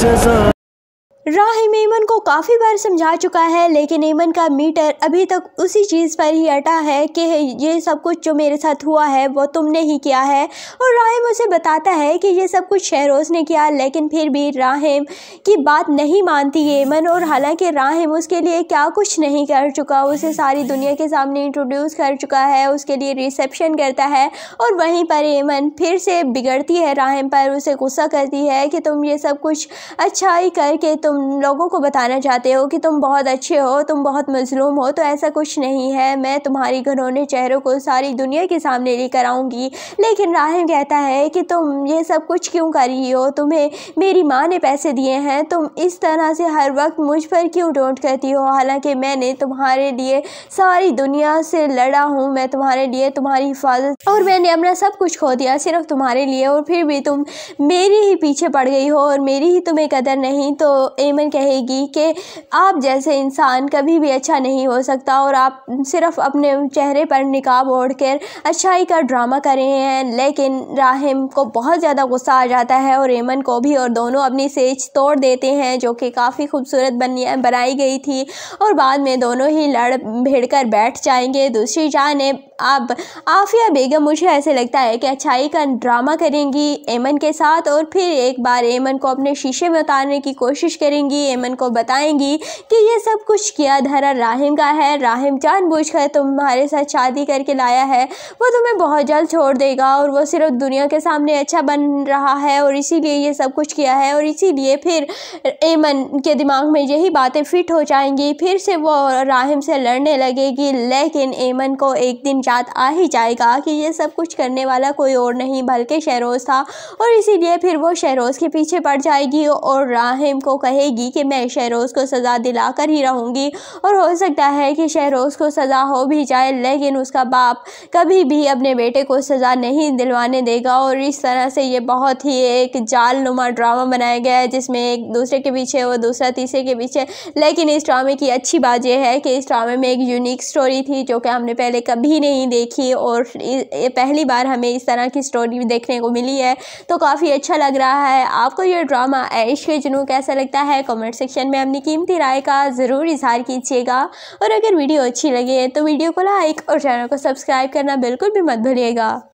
जज़ा। राहिम एमन को काफ़ी बार समझा चुका है, लेकिन एमन का मीटर अभी तक उसी चीज़ पर ही अटा है कि ये सब कुछ जो मेरे साथ हुआ है वो तुमने ही किया है। और राहिम उसे बताता है कि ये सब कुछ शहरोज़ ने किया, लेकिन फिर भी राहिम की बात नहीं मानती एमन। और हालांकि राहिम उसके लिए क्या कुछ नहीं कर चुका, उसे सारी दुनिया के सामने इंट्रोड्यूस कर चुका है, उसके लिए रिसेप्शन करता है। और वहीं पर एमन फिर से बिगड़ती है राहिम पर, उसे गुस्सा करती है कि तुम ये सब कुछ अच्छाई करके तुम लोगों को बताना चाहते हो कि तुम बहुत अच्छे हो, तुम बहुत मजलूम हो, तो ऐसा कुछ नहीं है। मैं तुम्हारी घिनौने चेहरों को सारी दुनिया के सामने लेकर आऊँगी। लेकिन राहिम कहता है कि तुम ये सब कुछ क्यों कर रही हो, तुम्हें मेरी माँ ने पैसे दिए हैं, तुम इस तरह से हर वक्त मुझ पर क्यों डोंट करती हो, हालांकि मैंने तुम्हारे लिए सारी दुनिया से लड़ा हूँ, मैं तुम्हारे लिए तुम्हारी हिफाजत, और मैंने अपना सब कुछ खो दिया सिर्फ तुम्हारे लिए, और फिर भी तुम मेरे ही पीछे पड़ गई हो और मेरी ही तुम्हें कदर नहीं। तो एमन कहेगी कि आप जैसे इंसान कभी भी अच्छा नहीं हो सकता और आप सिर्फ अपने चेहरे पर निकाब ओढ़कर अच्छाई का ड्रामा कर रहे हैं। लेकिन राहिम को बहुत ज़्यादा गुस्सा आ जाता है और एमन को भी, और दोनों अपनी सेज तोड़ देते हैं जो कि काफ़ी खूबसूरत बनाई गई थी, और बाद में दोनों ही लड़ भिड़ कर बैठ जाएंगे। दूसरी जानिब अब आफिया बेगम, मुझे ऐसे लगता है कि अच्छाई का ड्रामा करेंगी एमन के साथ, और फिर एक बार एमन को अपने शीशे में उतारने की कोशिश करेंगी। एमन को बताएंगी कि ये सब कुछ किया धरा राहिम का है, राहिम जानबूझकर तुम्हारे साथ शादी करके लाया है, वो तुम्हें बहुत जल्द छोड़ देगा और वो सिर्फ दुनिया के सामने अच्छा बन रहा है और इसीलिए ये सब कुछ किया है। और इसीलिए फिर एमन के दिमाग में यही बातें फिट हो जाएंगी, फिर से वो राहिम से लड़ने लगेगी। लेकिन एमन को एक दिन याद आ ही जाएगा कि ये सब कुछ करने वाला कोई और नहीं बल्कि शहरोज़ था, और इसीलिए फिर वो शहरोज़ के पीछे पड़ जाएगी और राहिम को कहेगी कि मैं शहरोज़ को सज़ा दिला कर ही रहूँगी। और हो सकता है कि शहरोज़ को सज़ा हो भी जाए, लेकिन उसका बाप कभी भी अपने बेटे को सज़ा नहीं दिलवाने देगा। और इस तरह से ये बहुत ही एक जाल नुमा ड्रामा बनाया गया है, जिसमें एक दूसरे के पीछे वो दूसरा तीसरे के पीछे। लेकिन इस ड्रामे की अच्छी बात यह है कि इस ड्रामे में एक यूनिक स्टोरी थी जो कि हमने पहले कभी नहीं देखी, और ये पहली बार हमें इस तरह की स्टोरी भी देखने को मिली है, तो काफ़ी अच्छा लग रहा है। आपको ये ड्रामा इश्क के जुनून कैसा लगता है, कमेंट सेक्शन में अपनी कीमती राय का ज़रूर इजहार कीजिएगा। और अगर वीडियो अच्छी लगे तो वीडियो को लाइक और चैनल को सब्सक्राइब करना बिल्कुल भी मत भूलिएगा।